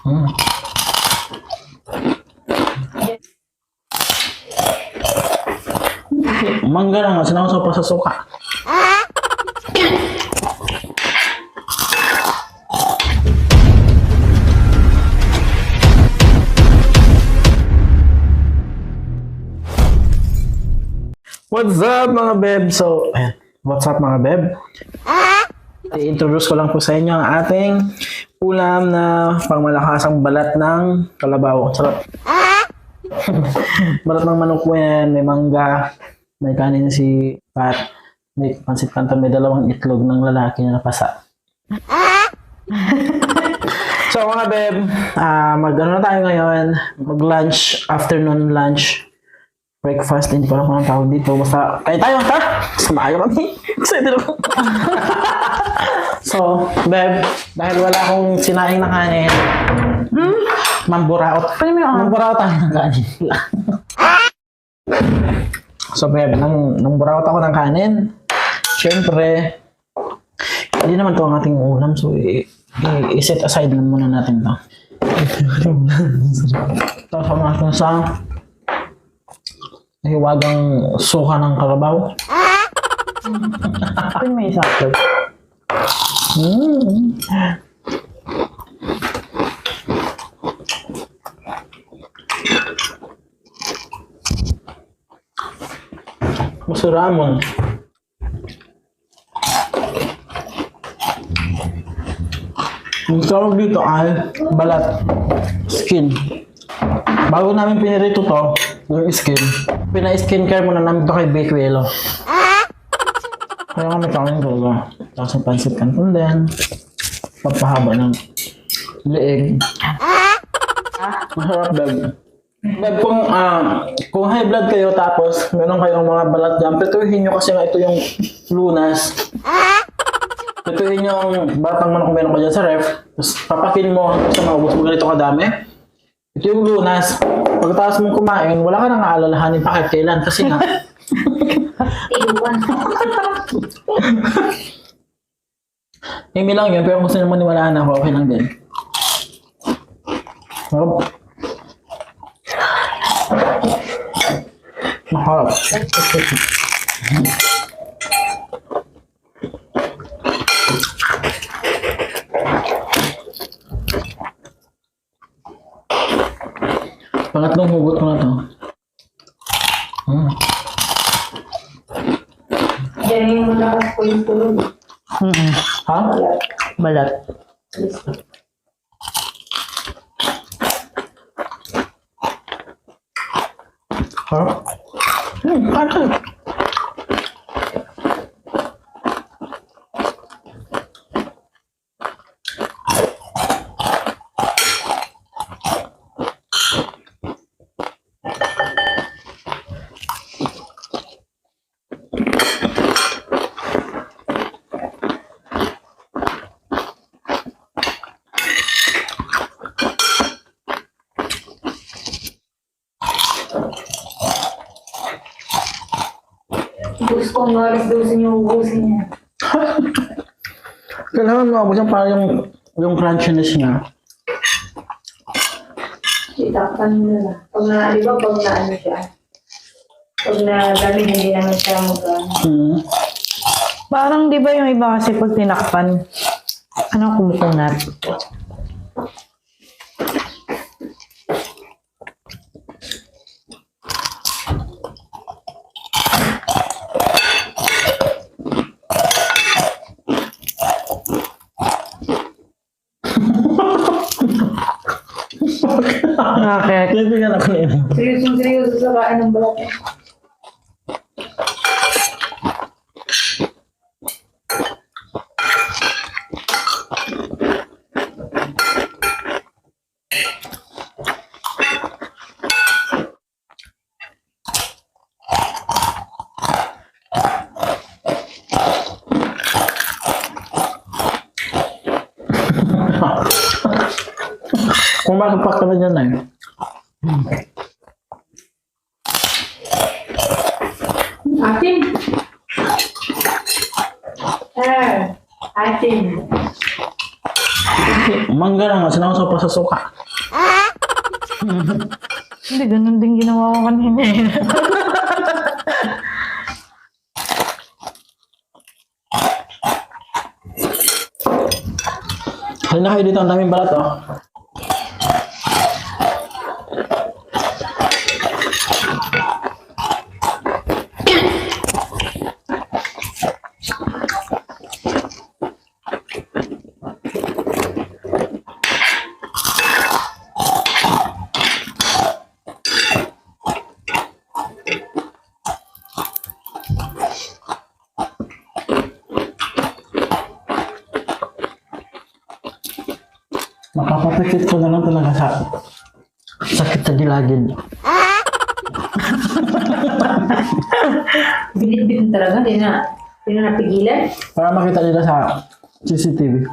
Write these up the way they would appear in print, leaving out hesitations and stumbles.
Hmm. Mangga na nga, sinawsaw pa sa suka. What's up mga beb? So, ayan. What's up mga beb? I-introduce ko lang po sa inyo ang ating ulam na pangmalakasang balat ng kalabaw. Sarap. Balat ng manok po yan, may mangga, may kanin si Pat, may pansit canton, may dalawang itlog ng lalaki na napasa. So mga beb, mag-ano na tayo ngayon, mag-lunch, afternoon lunch, breakfast, hindi ko alam kung anong tawag dito, basta kain tayo, ha? Samayo kami. Excited ako. So, beb, dahil wala akong sinaing na kanin, mamburaot. Mamburaot tayo ng kanin. So, beb, nang buraot ako ng kanin, syempre, hindi naman to ang ating ulam, so i-set aside na muna natin to. Tapos natin sa hiwagang suka ng kalabaw. Akin may isa. Masuramon. Ang tawag dito ay balat. Skin. Bago namin pinirito to, yung skin, pina-skincare muna namin to kay Bakwelo. Kaya kami kanin ko. Tapos yung pansit canton din. Pagpahaba ng leeg. Masarap, beb. Beb, kung high blood kayo tapos meron kayong mga balat dyan, petuhin nyo kasi nga ito yung lunas. Petuhin nyo ang batang manok kung meron ka dyan sa ref. Tapos papakin mo sa maubos mo ganito kadami. Ito yung lunas. Pagkatapos mong kumain, wala ka nang aalalahanin pa kahit kailan kasi nga. Imi lang yun, pero kung sino maniwalaan ako, okay lang din. Maharap. Pangatlong hugot ko na to. Yan yung malakas po yung tulog. Ha? Balat. Ha? Ano? Gusto kong alas 12 yung ubusin niya. Kailangan mo ako dyan para yung crunchiness niya. Itakpan mo na lang. Pag na, di ba, pag na ano siya. Pag na dami, hindi naman siya mag-ano. Parang di ba yung iba kasi pag tinakpan, anong kumukunat? Bakit? Kailangan ako na yun. Seryoso sa kaan ng balat. Kung makapak ka na dyan na yun. Atin. Atin. Mangga na nga, sinawsaw pa sa suka. Hindi, ganun din ginawa ko kanina eh. Halina kayo dito, ang daming balat oh. Makapapikit ko na lang talaga sa sakit sa gilagid. Binit-binit talaga, hindi na napigilan. Para makita nila sa CCTV.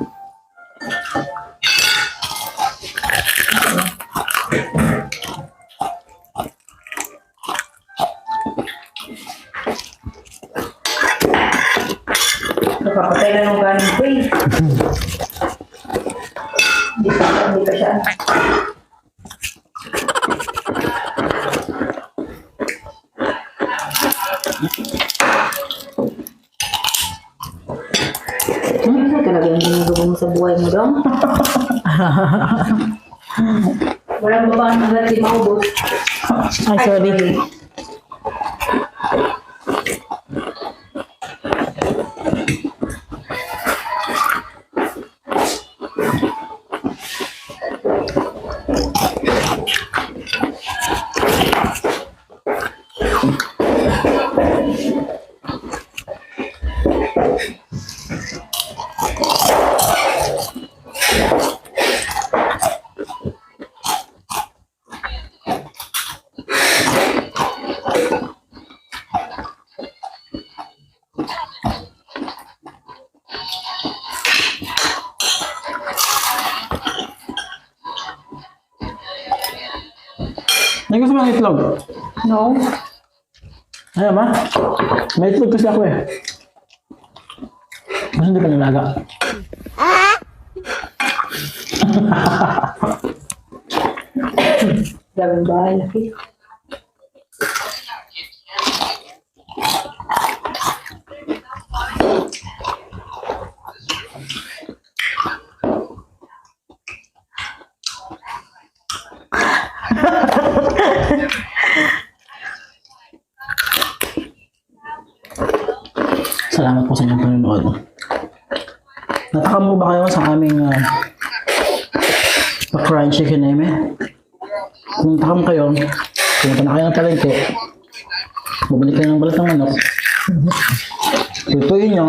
Napapatay na ng galing ko eh. Hindi pa siya. Ano talaga yung ginagawa mo sa buhay mo, Dong? Walang babaan hanggang di maubos. Ay, sorry. May gusto mo ng itlog? No? Ayaw ma? May itlog kasi ako eh. Mas hindi pa nilaga. Daming bahay, laki. Salamat po sa inyong panonood. Natakam mo ba kayo sa aming pa-fried chicken eme? Kung takam kayo, pumunta na kayo ng palengke, bumili kayo ng balat ng manok, tutuin nyo,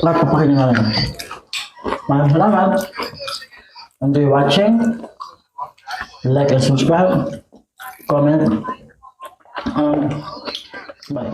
at papakin nyo lang. Maraming salamat. Enjoy watching. Like and subscribe. Comment. Bye.